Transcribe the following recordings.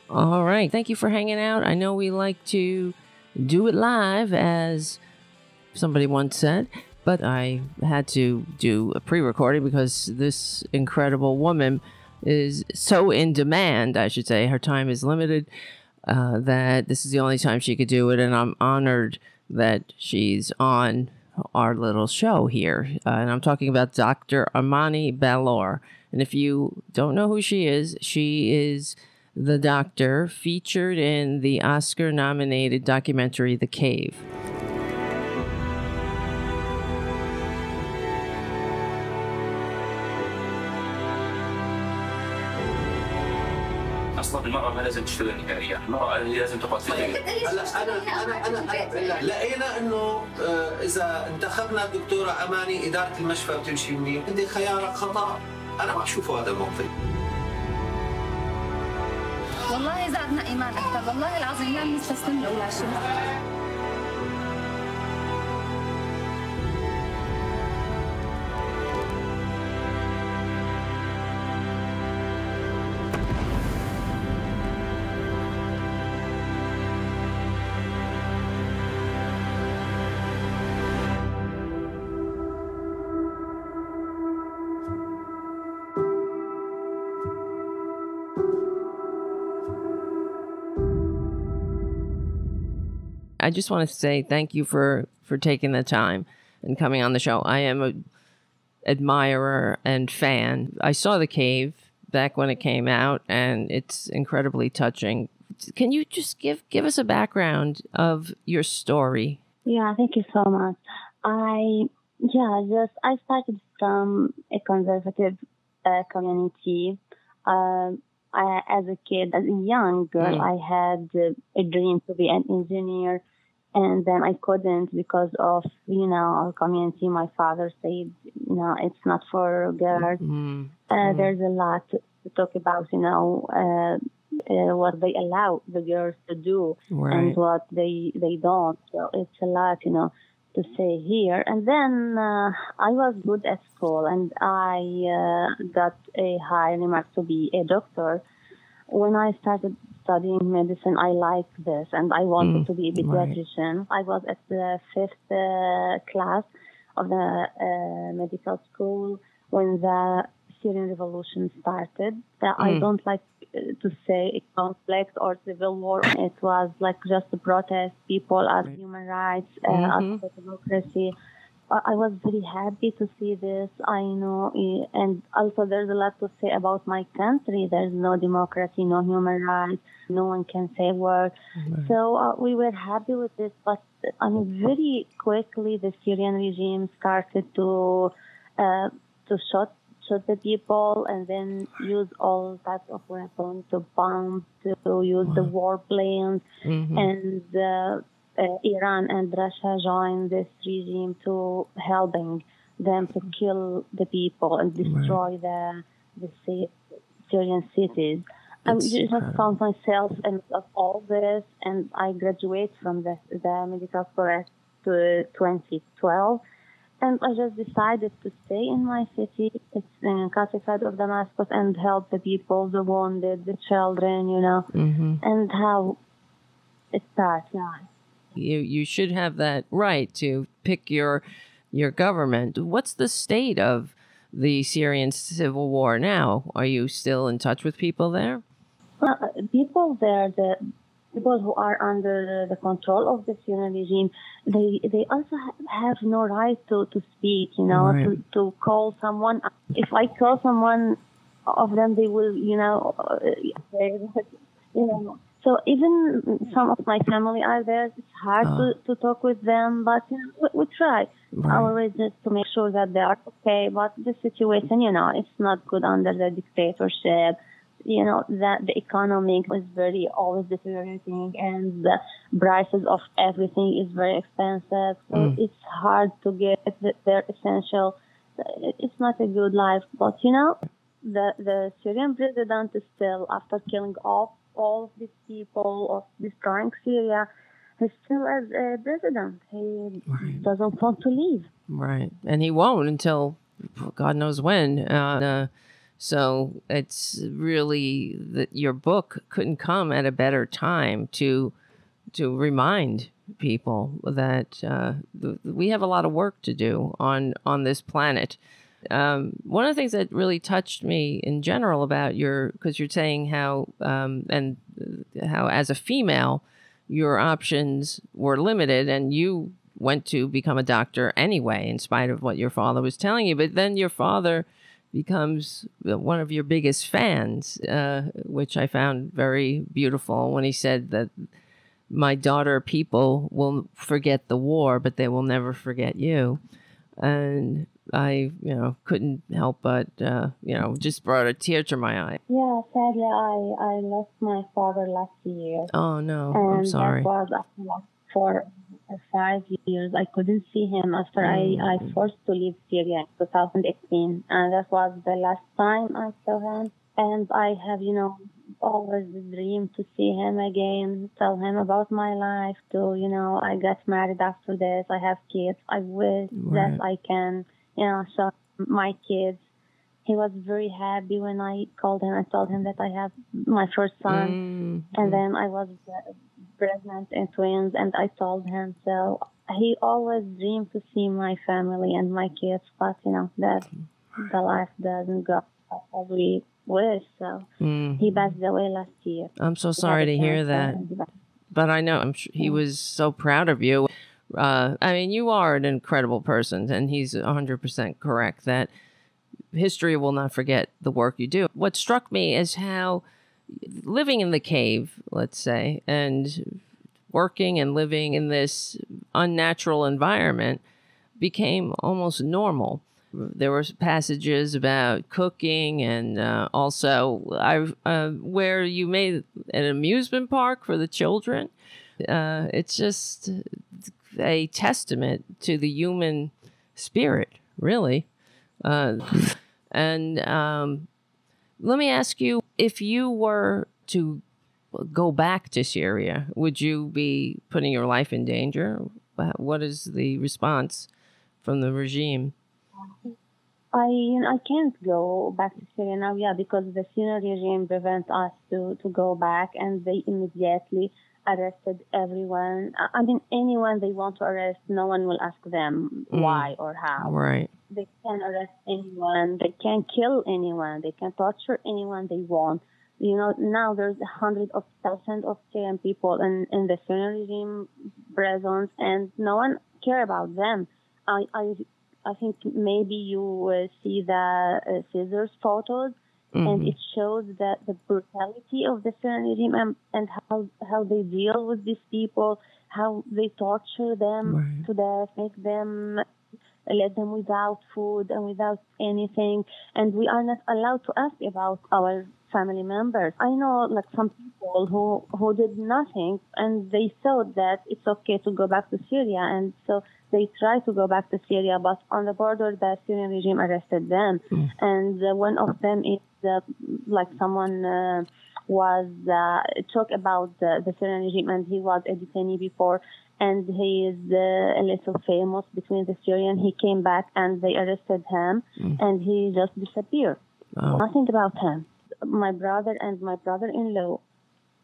All right. Thank you for hanging out. I know we like to do it live, as somebody once said, but I had to do a pre-recording because this incredible woman is so in demand, I should say. Her time is limited, that this is the only time she could do it, and I'm honored that she's on our little show here. And I'm talking about Dr. Amani Ballour. And if you don't know who she is the doctor featured in the Oscar-nominated documentary The Cave. اصلا المراه ما لازم تشتغل نهائيا، المراه لازم تقعد في البيت. هلا انا لقينا انه اذا انتخبنا الدكتوره اماني اداره المشفى بتمشي منيح، عندي خيارك خطا، انا ما بشوفه هذا الموقف. والله زادنا ايمان اكثر، والله العظيم لا بنستسلم له ولا شيء. I just want to say thank you for taking the time and coming on the show. I am an admirer and fan. I saw The Cave back when it came out, and it's incredibly touching. Can you just give us a background of your story? Yeah, thank you so much. I started from a conservative community. As a kid, as a young girl, I had a dream to be an engineer, and then I couldn't because of, our community. My father said, it's not for girls. There's a lot to talk about, what they allow the girls to do and what they don't. So it's a lot, to say here. And then I was good at school, and I got a high remark to be a doctor. When I started studying medicine, I liked this, and I wanted to be a pediatrician. I was at the 5th class of the medical school when the Syrian Revolution started. I don't like to say a conflict or civil war. It was like just a protest. People asked human rights, asked for democracy. I was very happy to see this. I know, and also there's a lot to say about my country. There's no democracy, no human rights. No one can say a word. So we were happy with this, but very quickly the Syrian regime started to shoot the people, and then use all types of weapons, to bomb, to use the war planes, and Iran and Russia joined this regime to helping them to kill the people and destroy the Syrian cities. I just found myself in of all this, and I graduated from the medical school to 2012. And I just decided to stay in my city. It's in countryside of Damascus, and help the people, the wounded, the children, and how it starts. Yeah. You should have that right to pick your government. What's the state of the Syrian civil war now? Are you still in touch with people there? People there, the people who are under the control of the Syrian regime, they also have no right to speak, to call someone. If I call someone of them, they will, say, So even some of my family are there. It's hard to talk with them, but we try always just to make sure that they are okay. But the situation, it's not good under the dictatorship. That the economy is always deteriorating, and the prices of everything is very expensive. So it's hard to get their essential. It's not a good life. But, the Syrian president is still, after killing all of these people, of destroying Syria, he's still as a president. He doesn't want to leave. Right. And he won't until God knows when. So it's really that your book couldn't come at a better time to remind people that we have a lot of work to do on this planet. One of the things that really touched me in general about because you're saying how how as a female your options were limited, and you went to become a doctor anyway, in spite of what your father was telling you. But then your father becomes one of your biggest fans, which I found very beautiful when he said that my daughter people will forget the war, but they will never forget you. And I, couldn't help but, just brought a tear to my eye. Yeah, sadly, I lost my father last year. Oh, no, and I'm sorry. That was after for 5 years. I couldn't see him after I forced to leave Syria in 2018. And that was the last time I saw him. And I have, always dreamed to see him again, tell him about my life, I got married after this, I have kids. I wish that I can, show my kids. He was very happy when I called him and told him that I have my first son. And then I was pregnant in twins, and I told him. So he always dreamed to see my family and my kids, but, that the life doesn't go as we wish. So he passed away last year. I'm so sorry to hear that. But I know I'm sure he was so proud of you. You are an incredible person, and he's 100% correct that history will not forget the work you do. What struck me is how living in the cave, let's say, and working and living in this unnatural environment became almost normal. There were passages about cooking, and also where you made an amusement park for the children. It's just a testament to the human spirit, really. And let me ask you, if you were to go back to Syria, would you be putting your life in danger? What is the response from the regime? I can't go back to Syria now, because the Syrian regime prevents us to go back, and they immediately arrested everyone. Anyone they want to arrest, no one will ask them why or how. Right. They can arrest anyone. They can kill anyone. They can torture anyone they want. Now there's hundreds of thousands of Syrian people in the Syrian regime prisons, and no one care about them. I think maybe you will see the Caesar's photos, and it shows that the brutality of the Syrian regime and how they deal with these people, how they torture them to death, let them without food and without anything, and we are not allowed to ask about our family members. I know some people who did nothing, and they thought that it's okay to go back to Syria, and so they tried to go back to Syria, but on the border the Syrian regime arrested them. And one of them is someone was talk about the Syrian regime, and he was a detainee before, and he is a little famous between the Syrian. He came back and they arrested him, and he just disappeared. Nothing about him. My brother and my brother-in-law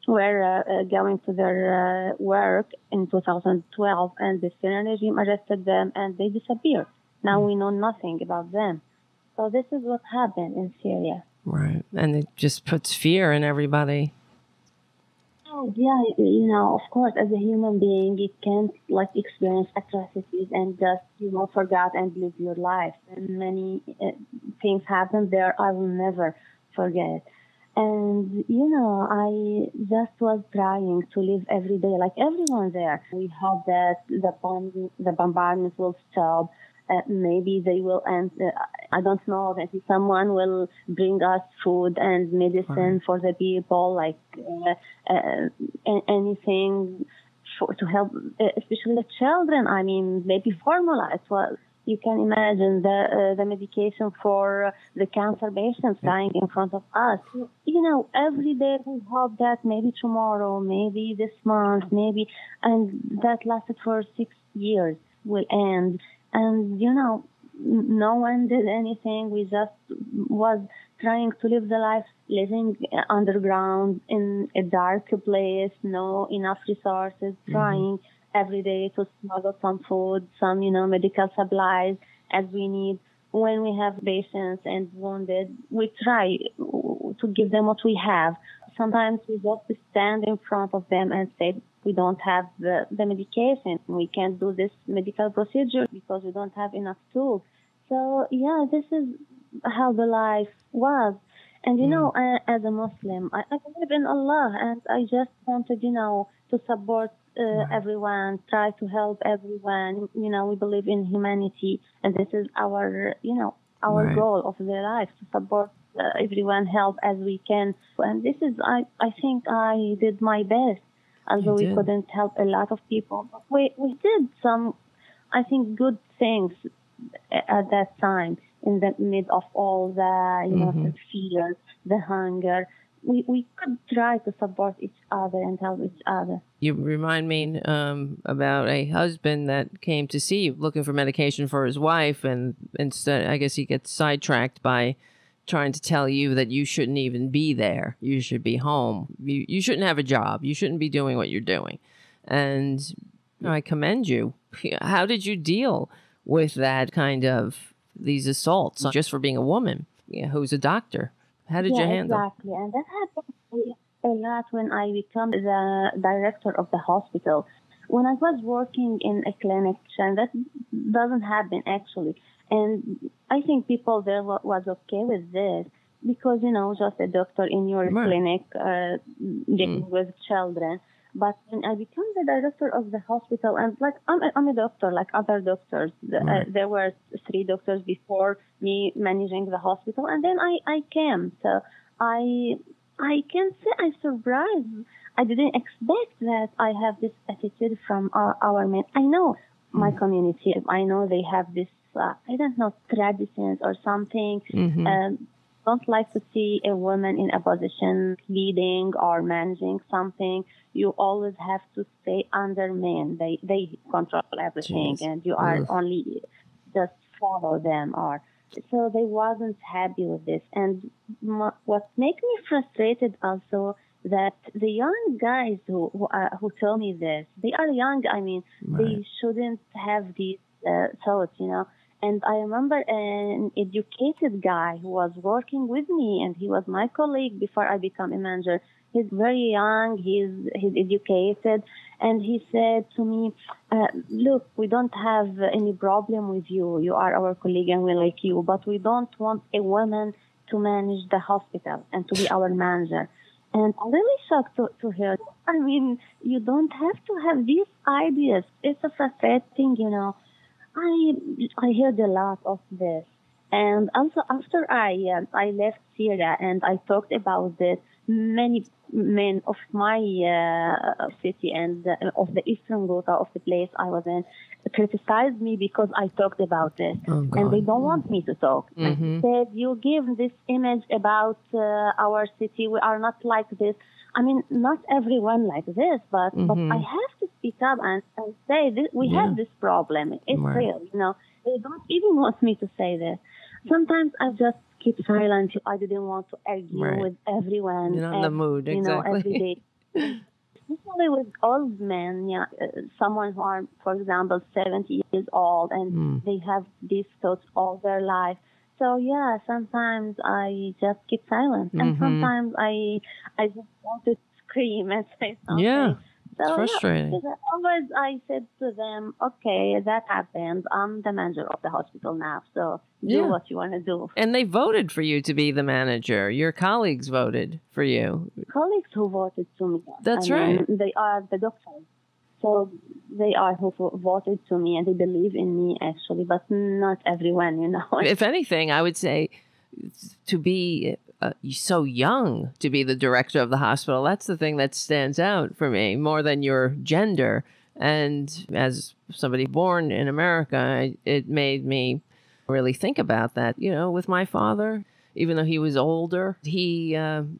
were going to their work in 2012, and the Syrian regime arrested them, and they disappeared. Now we know nothing about them. So this is what happened in Syria. Right. And it just puts fear in everybody. Oh, yeah, of course, as a human being, you can't experience atrocities and just, forget and live your life. And many things happen there I will never forget. And, I just was trying to live every day like everyone there. We hope that the bombardment will stop. Maybe they will end. I don't know, that someone will bring us food and medicine for the people, anything to help, especially the children. Maybe formula as well. You can imagine the medication for the cancer patients dying in front of us. Every day we hope that maybe tomorrow, maybe this month, and that lasted for 6 years will end. And, no one did anything. We just was trying to live the life, living underground in a dark place, no enough resources, trying every day to smuggle some food, some, medical supplies as we need. When we have patients and wounded, we try to give them what we have. Sometimes we just stand in front of them and say, we don't have the medication. We can't do this medical procedure because we don't have enough tools. So, yeah, this is how the life was. And, as a Muslim, I believe in Allah, and I just wanted, to support everyone, try to help everyone. We believe in humanity, and this is our goal of the life, to support everyone, help as we can. And this is, I think I did my best, although we couldn't help a lot of people. But we did some, I think, good things at that time, in the mid of all the, the fear, the hunger. We could try to support each other and help each other. You remind me about a husband that came to see you looking for medication for his wife, and instead, I guess he gets sidetracked by trying to tell you that you shouldn't even be there. You should be home. You shouldn't have a job. You shouldn't be doing what you're doing. And I commend you. How did you deal with that kind of these assaults just for being a woman who's a doctor? How did you handle? Exactly, and that happened a lot when I became the director of the hospital. When I was working in a clinic, and that doesn't happen actually. And I think people there was okay with this because, just a doctor in your clinic dealing with children. But when I became the director of the hospital, and I'm a doctor like other doctors, there were 3 doctors before me managing the hospital, and then I came. So I can say I'm surprised. I didn't expect that I have this attitude from our men. I know my community. I know they have this, I don't know, traditions or something. Don't like to see a woman in a position leading or managing something. You always have to stay under men. They control everything, and you are only just follow them. Or so they wasn't happy with this. And what made me frustrated also that the young guys who tell me this, they are young. I mean, they shouldn't have these thoughts, And I remember an educated guy who was working with me, and he was my colleague before I became a manager. He's very young, he's educated, and he said to me, look, we don't have any problem with you. You are our colleague and we like you, but we don't want a woman to manage the hospital and to be our manager. And I'm really shocked to hear. I mean, you don't have to have these ideas. It's a frustrating, I heard a lot of this. And also after I left Syria and I talked about this, many men of my city and of the eastern Ghouta of the place I was in criticized me because I talked about this. And they don't want me to talk. They said, you give this image about our city. We are not like this. I mean, not everyone like this, but I have to speak up and say this, we have this problem. It's real, They don't even want me to say this. Sometimes I just keep silent. I didn't want to argue with everyone. You're not in the mood, exactly. Every day. Especially with old men, someone who are, for example, 70 years old, and they have these thoughts all their life. So, sometimes I just keep silent. And sometimes I just want to scream and say something. Yeah, so, it's frustrating. Always I said to them, okay, that happened. I'm the manager of the hospital now, so do what you want to do. And they voted for you to be the manager. Your colleagues voted for you. Colleagues who voted to me. That's right. They are the doctors. So they are who voted to me, and they believe in me, actually, but not everyone, If anything, I would say to be so young to be the director of the hospital, that's the thing that stands out for me more than your gender. And as somebody born in America, it made me really think about that, with my father. Even though he was older, he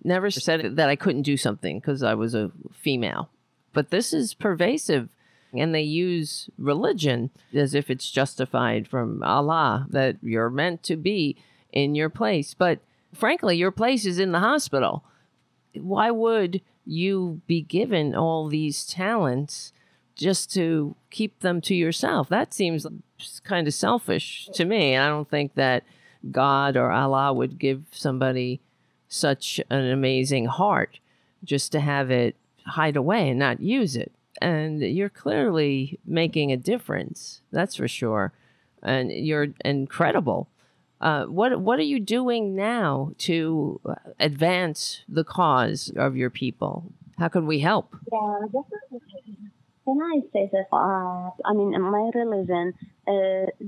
never said that I couldn't do something because I was a female. But this is pervasive, and they use religion as if it's justified from Allah, that you're meant to be in your place. But Frankly, your place is in the hospital. Why would you be given all these talents just to keep them to yourself? That seems kind of selfish to me. I don't think that God or Allah would give somebody such an amazing heart just to have it hide away and not use it. And you're clearly making a difference. That's for sure. And you're incredible. What are you doing now to advance the cause of your people? How can we help? Yeah, definitely. Can I say that? I mean, in my religion,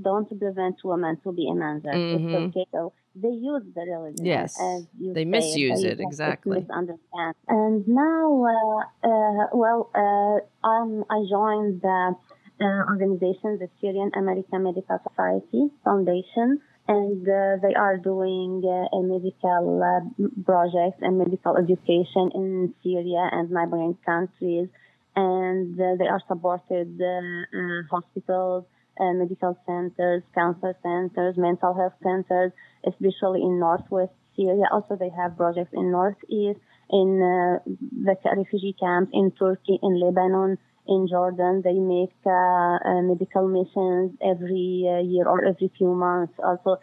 don't prevent women to be imams. It's okay. So they use the religion. Yes, as you they say, misuse it, exactly. Misunderstand. And now, I joined the organization, the Syrian American Medical Society Foundation. And they are doing a medical project and medical education in Syria and neighboring countries. And they are supported hospitals, medical centers, cancer centers, mental health centers, especially in northwest Syria. Also, they have projects in northeast, in the refugee camps in Turkey, in Lebanon, in Jordan. They make medical missions every year or every few months. Also,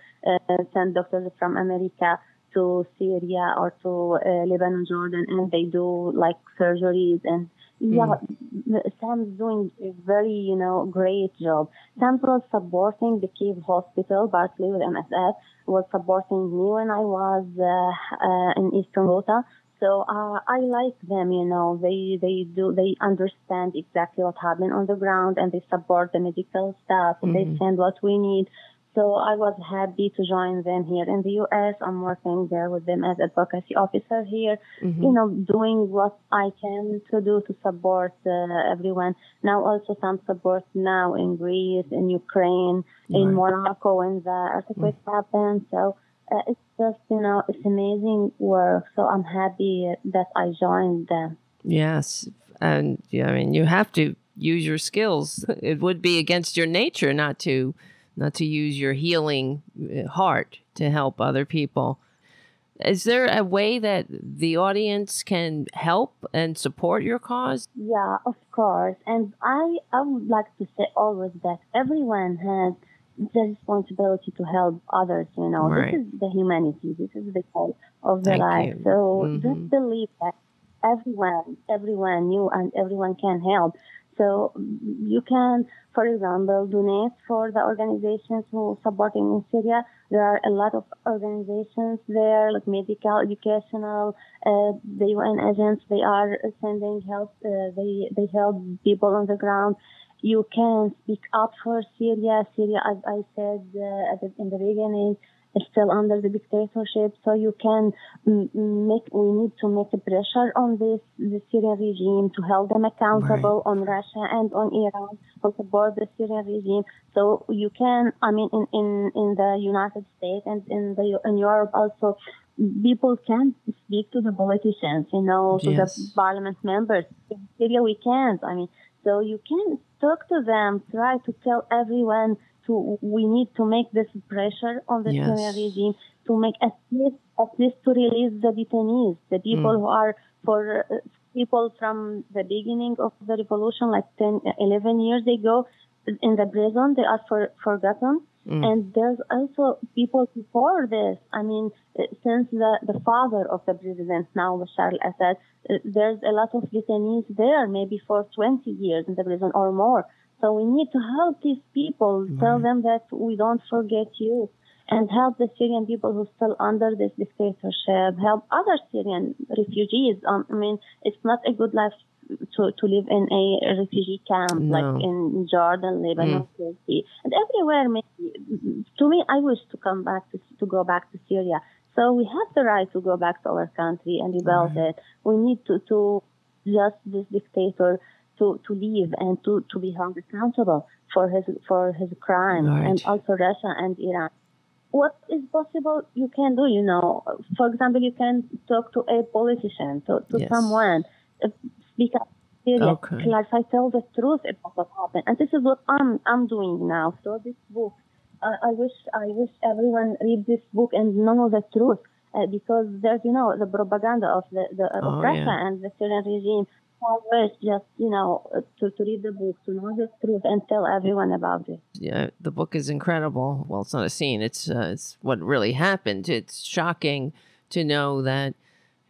send doctors from America to Syria or to Lebanon, Jordan, and they do like surgeries. And Sam's doing a very, great job. Sam was supporting the Kiev hospital, partly with MSF, was supporting me when I was in Eastern Ghouta. So I like them, they understand exactly what happened on the ground, and they support the medical staff. They send what we need. So I was happy to join them here in the U.S. I'm working there with them as advocacy officer here, doing what I can to do to support everyone. Now also some support now in Greece, in Ukraine, in Morocco when the earthquake happened. So it's just, it's amazing work. So I'm happy that I joined them. Yes. And you have to use your skills. It would be against your nature not to use your healing heart to help other people. Is there a way that the audience can help and support your cause? Yeah, of course. And I would like to say always that everyone has the responsibility to help others, Right. This is the humanity. This is the call of the life. You. So just believe that everyone, you and everyone can help. So you can, for example, donate for the organizations who are supporting in Syria. There are a lot of organizations there, like medical, educational, the UN agents. They are sending help. They help people on the ground. You can speak up for Syria. Syria, as I said in the beginning, is still under the dictatorship. So you can we need to make a pressure on the Syrian regime to hold them accountable on Russia and on Iran to support the Syrian regime. So you can, in the United States and in Europe also, people can speak to the politicians, to the parliament members. In Syria, we can't. So you can talk to them, try to tell everyone we need to make this pressure on the Syrian regime to make at least to release the detainees, the people who are for people from the beginning of the revolution, like 10, 11 years ago in the prison, they are forgotten. And there's also people before this. Since the father of the president now, Bashar al-Assad, there's a lot of detainees there, maybe for 20 years in the prison or more. So we need to help these people, tell them that we don't forget you, and help the Syrian people who are still under this dictatorship, help other Syrian refugees. It's not a good life to live in a refugee camp, like in Jordan, Lebanon, Turkey, and everywhere. Maybe. To me, I wish to go back to Syria. So we have the right to go back to our country and rebuild it. We need to just this dictator to leave and to be held accountable for his crimes, and also Russia and Iran. What is possible you can do, For example, you can talk to a politician, to someone, speak up, clarify, tell the truth about what happened. And this is what I'm doing now. So this book, I wish everyone read this book and know the truth. because there's, the propaganda of the oppressor and the Syrian regime always just, to read the book, to know the truth and tell everyone about it. Yeah, the book is incredible. Well, it's not a scene. It's what really happened. It's shocking to know that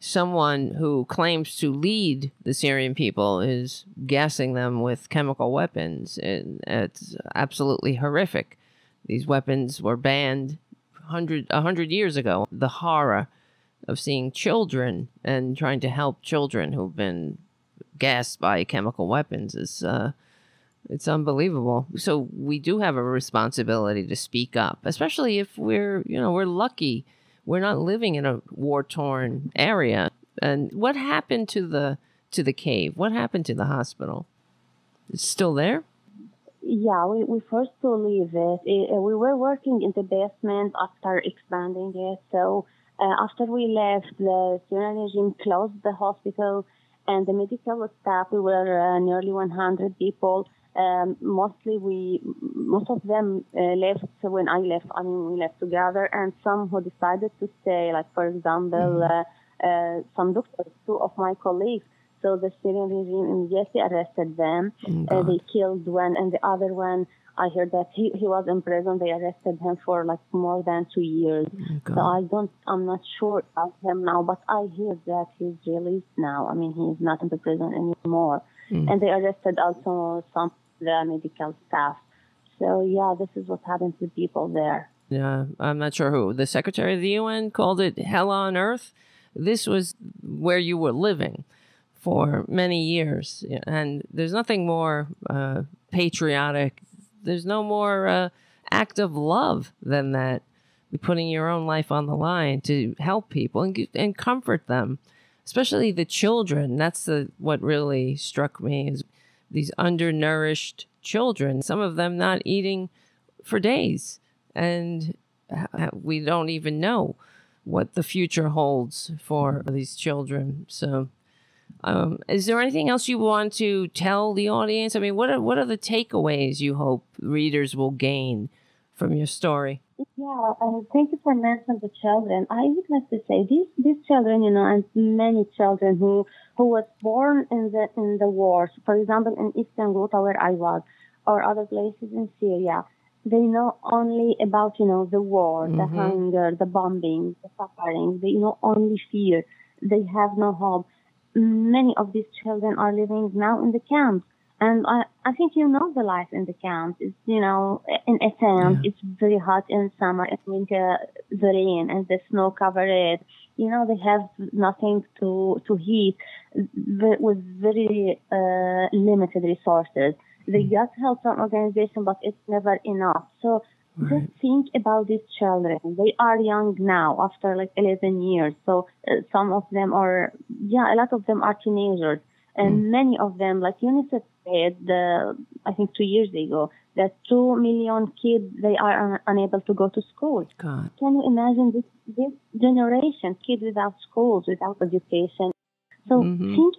someone who claims to lead the Syrian people is gassing them with chemical weapons. And it's absolutely horrific. These weapons were banned 100 years ago. The horror of seeing children and trying to help children who've been gassed by chemical weapons is it's unbelievable. So we do have a responsibility to speak up, especially if we're lucky. We're not living in a war-torn area. And what happened to the cave? What happened to the hospital? It's still there? Yeah, we forced to leave it. We were working in the basement after expanding it. So after we left, the Syrian regime closed the hospital and the medical staff. We were nearly 100 people. Most of them left when I left. I mean, we left together, and some who decided to stay, like, for example, some doctors, 2 of my colleagues. So the Syrian regime immediately arrested them. They killed one, and the other one, I heard that he was in prison. They arrested him for like more than 2 years. So I'm not sure about him now, but I hear that he's released now. I mean, he's not in the prison anymore. And they arrested also some of the medical staff. So yeah, this is what happened to people there. Yeah, I'm not sure who. The Secretary of the UN called it hell on earth. This was where you were living for many years. And there's nothing more patriotic. There's no more act of love than that. Putting your own life on the line to help people and comfort them, especially the children. That's what really struck me, is these undernourished children, some of them not eating for days. And we don't even know what the future holds for these children. So is there anything else you want to tell the audience? I mean, what are the takeaways you hope readers will gain from your story? Yeah, thank you for mentioning the children. I would like to say these children, and many children who was born in the wars, for example, in Eastern Ghouta where I was, or other places in Syria, they know only about, the war, the hunger, the bombing, the suffering. They know only fear. They have no hope. Many of these children are living now in the camps. And I think the life in the camps. It's, in Assad, it's very hot in summer, and winter, the rain and the snow cover it. They have nothing to heat with very limited resources. They got help from organization, but it's never enough. So just think about these children. They are young now, after like 11 years. So some of them a lot of them are teenagers. And many of them, like UNICEF said, I think 2 years ago, that 2 million kids, they are unable to go to school. God. Can you imagine this generation, kids without schools, without education? So think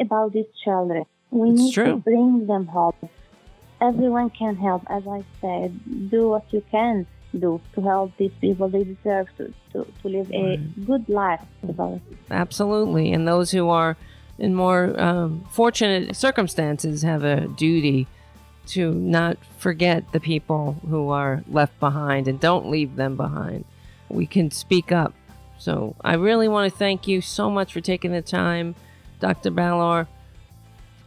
about these children. We need to bring them hope. Everyone can help. As I said, do what you can do to help these people. They deserve to live a good life. Absolutely. And those who are in more fortunate circumstances have a duty to not forget the people who are left behind, and don't leave them behind. We can speak up. So I really want to thank you so much for taking the time, Dr. Ballour.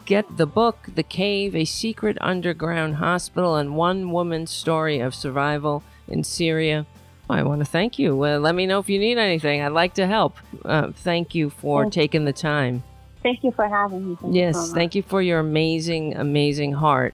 Get the book, The Cave, A Secret Underground Hospital and One Woman's Story of Survival in Syria. I want to thank you. Let me know if you need anything. I'd like to help. Thank you for taking the time. Thank you for having me. Thank you for your amazing, amazing heart